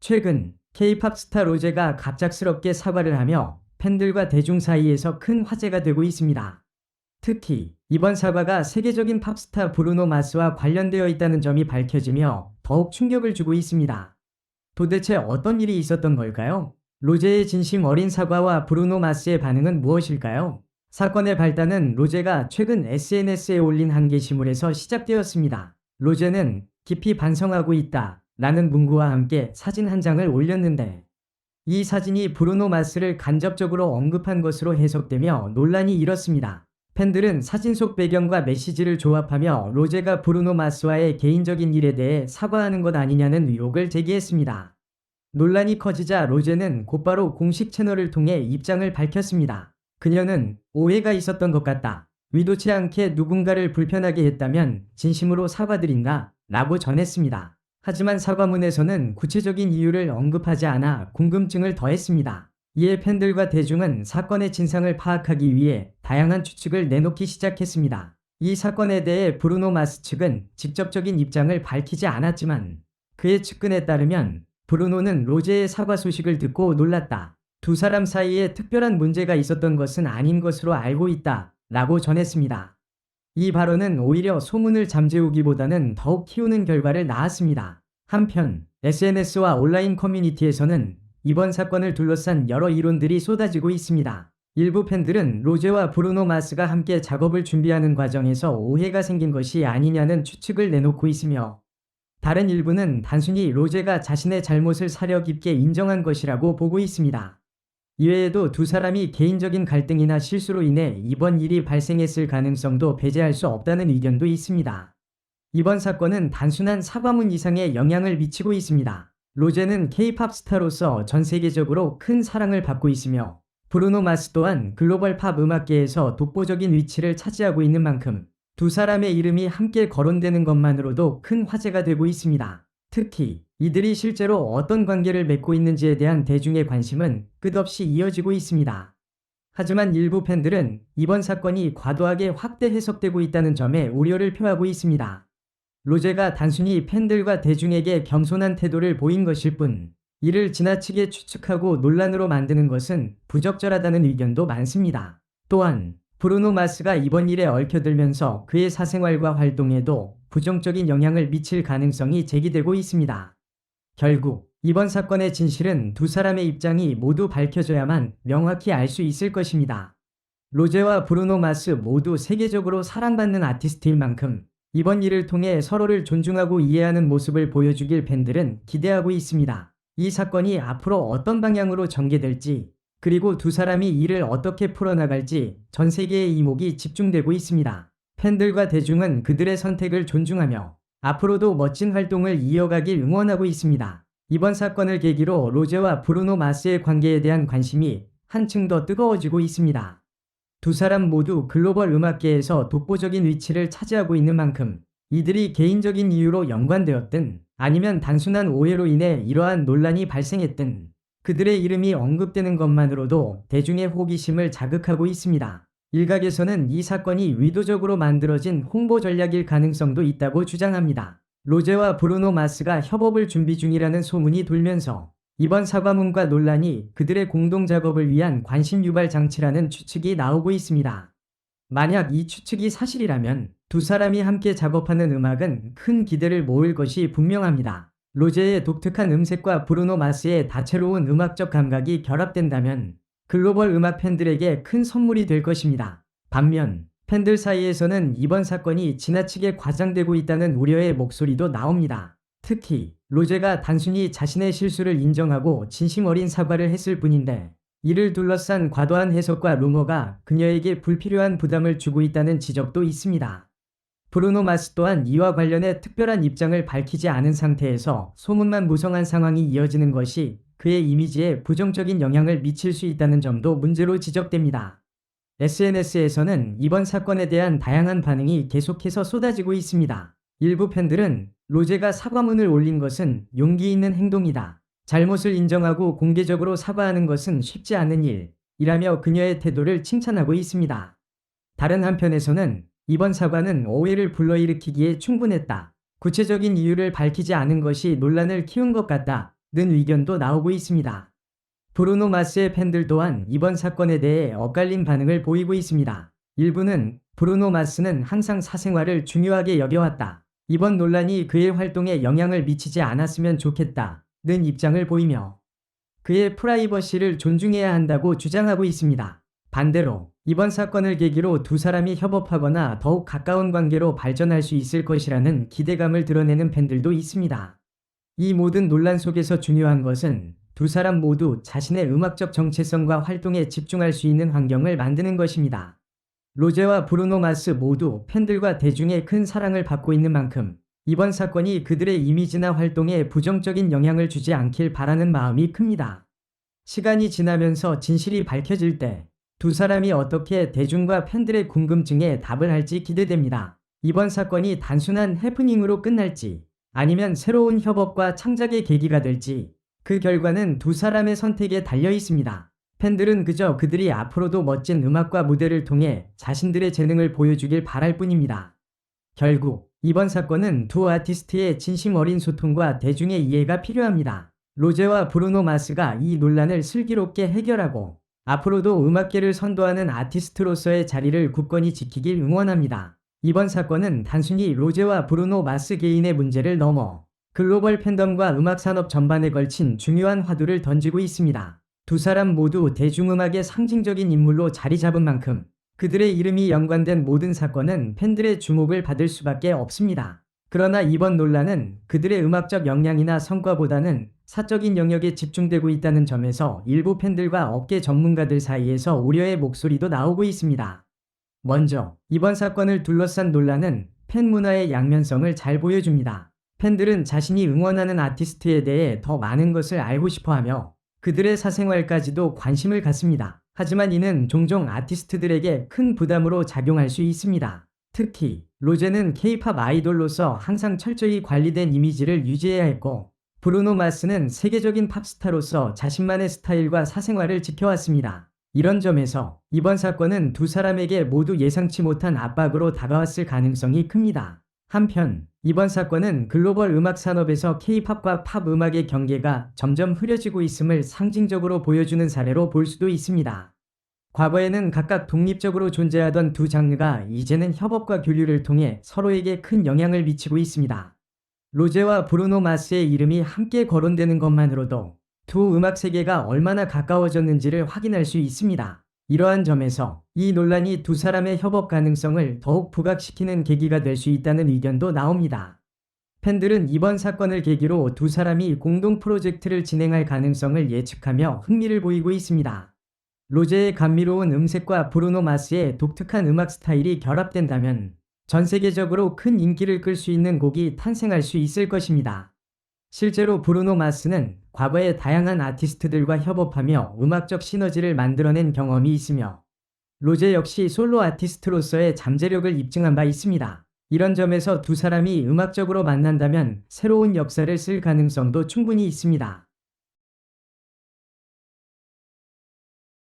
최근 K-팝 스타 로제가 갑작스럽게 사과를 하며 팬들과 대중 사이에서 큰 화제가 되고 있습니다. 특히 이번 사과가 세계적인 팝스타 브루노 마스와 관련되어 있다는 점이 밝혀지며 더욱 충격을 주고 있습니다. 도대체 어떤 일이 있었던 걸까요? 로제의 진심 어린 사과와 브루노 마스의 반응은 무엇일까요? 사건의 발단은 로제가 최근 SNS에 올린 한 게시물에서 시작되었습니다. 로제는 깊이 반성하고 있다 라는 문구와 함께 사진 한 장을 올렸는데, 이 사진이 브루노 마스를 간접적으로 언급한 것으로 해석되며 논란이 일었습니다. 팬들은 사진 속 배경과 메시지를 조합하며 로제가 브루노 마스와의 개인적인 일에 대해 사과하는 것 아니냐는 의혹을 제기했습니다. 논란이 커지자 로제는 곧바로 공식 채널을 통해 입장을 밝혔습니다. 그녀는 오해가 있었던 것 같다. 의도치 않게 누군가를 불편하게 했다면 진심으로 사과드린다 라고 전했습니다. 하지만 사과문에서는 구체적인 이유를 언급하지 않아 궁금증을 더했습니다. 이에 팬들과 대중은 사건의 진상을 파악하기 위해 다양한 추측을 내놓기 시작했습니다. 이 사건에 대해 브루노 마스 측은 직접적인 입장을 밝히지 않았지만, 그의 측근에 따르면 브루노는 로제의 사과 소식을 듣고 놀랐다. 두 사람 사이에 특별한 문제가 있었던 것은 아닌 것으로 알고 있다 라고 전했습니다. 이 발언은 오히려 소문을 잠재우기보다는 더욱 키우는 결과를 낳았습니다. 한편 SNS와 온라인 커뮤니티에서는 이번 사건을 둘러싼 여러 이론들이 쏟아지고 있습니다. 일부 팬들은 로제와 브루노 마스가 함께 작업을 준비하는 과정에서 오해가 생긴 것이 아니냐는 추측을 내놓고 있으며, 다른 일부는 단순히 로제가 자신의 잘못을 사려 깊게 인정한 것이라고 보고 있습니다. 이외에도 두 사람이 개인적인 갈등이나 실수로 인해 이번 일이 발생했을 가능성도 배제할 수 없다는 의견도 있습니다. 이번 사건은 단순한 사과문 이상의 영향을 미치고 있습니다. 로제는 K-팝 스타로서 전 세계적으로 큰 사랑을 받고 있으며, 브루노 마스 또한 글로벌 팝 음악계에서 독보적인 위치를 차지하고 있는 만큼 두 사람의 이름이 함께 거론되는 것만으로도 큰 화제가 되고 있습니다. 특히 이들이 실제로 어떤 관계를 맺고 있는지에 대한 대중의 관심은 끝없이 이어지고 있습니다. 하지만 일부 팬들은 이번 사건이 과도하게 확대 해석되고 있다는 점에 우려를 표하고 있습니다. 로제가 단순히 팬들과 대중에게 겸손한 태도를 보인 것일 뿐, 이를 지나치게 추측하고 논란으로 만드는 것은 부적절하다는 의견도 많습니다. 또한 브루노 마스가 이번 일에 얽혀들면서 그의 사생활과 활동에도 부정적인 영향을 미칠 가능성이 제기되고 있습니다. 결국 이번 사건의 진실은 두 사람의 입장이 모두 밝혀져야만 명확히 알 수 있을 것입니다. 로제와 브루노 마스 모두 세계적으로 사랑받는 아티스트인 만큼 이번 일을 통해 서로를 존중하고 이해하는 모습을 보여주길 팬들은 기대하고 있습니다. 이 사건이 앞으로 어떤 방향으로 전개될지, 그리고 두 사람이 이를 어떻게 풀어나갈지 전 세계의 이목이 집중되고 있습니다. 팬들과 대중은 그들의 선택을 존중하며 앞으로도 멋진 활동을 이어가길 응원하고 있습니다. 이번 사건을 계기로 로제와 브루노 마스의 관계에 대한 관심이 한층 더 뜨거워지고 있습니다. 두 사람 모두 글로벌 음악계에서 독보적인 위치를 차지하고 있는 만큼 이들이 개인적인 이유로 연관되었든 아니면 단순한 오해로 인해 이러한 논란이 발생했든 그들의 이름이 언급되는 것만으로도 대중의 호기심을 자극하고 있습니다. 일각에서는 이 사건이 의도적으로 만들어진 홍보 전략일 가능성도 있다고 주장합니다. 로제와 브루노 마스가 협업을 준비 중이라는 소문이 돌면서 이번 사과문과 논란이 그들의 공동 작업을 위한 관심 유발 장치라는 추측이 나오고 있습니다. 만약 이 추측이 사실이라면 두 사람이 함께 작업하는 음악은 큰 기대를 모을 것이 분명합니다. 로제의 독특한 음색과 브루노 마스의 다채로운 음악적 감각이 결합된다면 글로벌 음악 팬들에게 큰 선물이 될 것입니다. 반면 팬들 사이에서는 이번 사건이 지나치게 과장되고 있다는 우려의 목소리도 나옵니다. 특히 로제가 단순히 자신의 실수를 인정하고 진심 어린 사과를 했을 뿐인데, 이를 둘러싼 과도한 해석과 루머가 그녀에게 불필요한 부담을 주고 있다는 지적도 있습니다. 브루노 마스 또한 이와 관련해 특별한 입장을 밝히지 않은 상태에서 소문만 무성한 상황이 이어지는 것이 그의 이미지에 부정적인 영향을 미칠 수 있다는 점도 문제로 지적됩니다. SNS에서는 이번 사건에 대한 다양한 반응이 계속해서 쏟아지고 있습니다. 일부 팬들은 로제가 사과문을 올린 것은 용기 있는 행동이다. 잘못을 인정하고 공개적으로 사과하는 것은 쉽지 않은 일이라며 그녀의 태도를 칭찬하고 있습니다. 다른 한편에서는 이번 사과는 오해를 불러일으키기에 충분했다. 구체적인 이유를 밝히지 않은 것이 논란을 키운 것 같다 의견도 나오고 있습니다. 브루노 마스의 팬들 또한 이번 사건에 대해 엇갈린 반응을 보이고 있습니다. 일부는 브루노 마스는 항상 사생활을 중요하게 여겨왔다. 이번 논란이 그의 활동에 영향을 미치지 않았으면 좋겠다는 입장을 보이며 그의 프라이버시를 존중해야 한다고 주장하고 있습니다. 반대로 이번 사건을 계기로 두 사람이 협업하거나 더욱 가까운 관계로 발전할 수 있을 것이라는 기대감을 드러내는 팬들도 있습니다. 이 모든 논란 속에서 중요한 것은 두 사람 모두 자신의 음악적 정체성과 활동에 집중할 수 있는 환경을 만드는 것입니다. 로제와 브루노 마스 모두 팬들과 대중의 큰 사랑을 받고 있는 만큼 이번 사건이 그들의 이미지나 활동에 부정적인 영향을 주지 않길 바라는 마음이 큽니다. 시간이 지나면서 진실이 밝혀질 때 두 사람이 어떻게 대중과 팬들의 궁금증에 답을 할지 기대됩니다. 이번 사건이 단순한 해프닝으로 끝날지 아니면 새로운 협업과 창작의 계기가 될지 그 결과는 두 사람의 선택에 달려 있습니다. 팬들은 그저 그들이 앞으로도 멋진 음악과 무대를 통해 자신들의 재능을 보여주길 바랄 뿐입니다. 결국 이번 사건은 두 아티스트의 진심 어린 소통과 대중의 이해가 필요합니다. 로제와 브루노 마스가 이 논란을 슬기롭게 해결하고 앞으로도 음악계를 선도하는 아티스트로서의 자리를 굳건히 지키길 응원합니다. 이번 사건은 단순히 로제와 브루노 마스 개인의 문제를 넘어 글로벌 팬덤과 음악산업 전반에 걸친 중요한 화두를 던지고 있습니다. 두 사람 모두 대중음악의 상징적인 인물로 자리 잡은 만큼 그들의 이름이 연관된 모든 사건은 팬들의 주목을 받을 수밖에 없습니다. 그러나 이번 논란은 그들의 음악적 역량이나 성과보다는 사적인 영역에 집중되고 있다는 점에서 일부 팬들과 업계 전문가들 사이에서 우려의 목소리도 나오고 있습니다. 먼저 이번 사건을 둘러싼 논란은 팬 문화의 양면성을 잘 보여줍니다. 팬들은 자신이 응원하는 아티스트에 대해 더 많은 것을 알고 싶어하며 그들의 사생활까지도 관심을 갖습니다. 하지만 이는 종종 아티스트들에게 큰 부담으로 작용할 수 있습니다. 특히 로제는 K-팝 아이돌로서 항상 철저히 관리된 이미지를 유지해야 했고 브루노 마스는 세계적인 팝스타로서 자신만의 스타일과 사생활을 지켜왔습니다. 이런 점에서 이번 사건은 두 사람에게 모두 예상치 못한 압박으로 다가왔을 가능성이 큽니다. 한편 이번 사건은 글로벌 음악 산업에서 K-팝과 팝 음악의 경계가 점점 흐려지고 있음을 상징적으로 보여주는 사례로 볼 수도 있습니다. 과거에는 각각 독립적으로 존재하던 두 장르가 이제는 협업과 교류를 통해 서로에게 큰 영향을 미치고 있습니다. 로제와 브루노 마스의 이름이 함께 거론되는 것만으로도 두 음악 세계가 얼마나 가까워졌는지를 확인할 수 있습니다. 이러한 점에서 이 논란이 두 사람의 협업 가능성을 더욱 부각시키는 계기가 될 수 있다는 의견도 나옵니다. 팬들은 이번 사건을 계기로 두 사람이 공동 프로젝트를 진행할 가능성을 예측하며 흥미를 보이고 있습니다. 로제의 감미로운 음색과 브루노 마스의 독특한 음악 스타일이 결합된다면 전 세계적으로 큰 인기를 끌 수 있는 곡이 탄생할 수 있을 것입니다. 실제로 브루노 마스는 과거에 다양한 아티스트들과 협업하며 음악적 시너지를 만들어낸 경험이 있으며 로제 역시 솔로 아티스트로서의 잠재력을 입증한 바 있습니다. 이런 점에서 두 사람이 음악적으로 만난다면 새로운 역사를 쓸 가능성도 충분히 있습니다.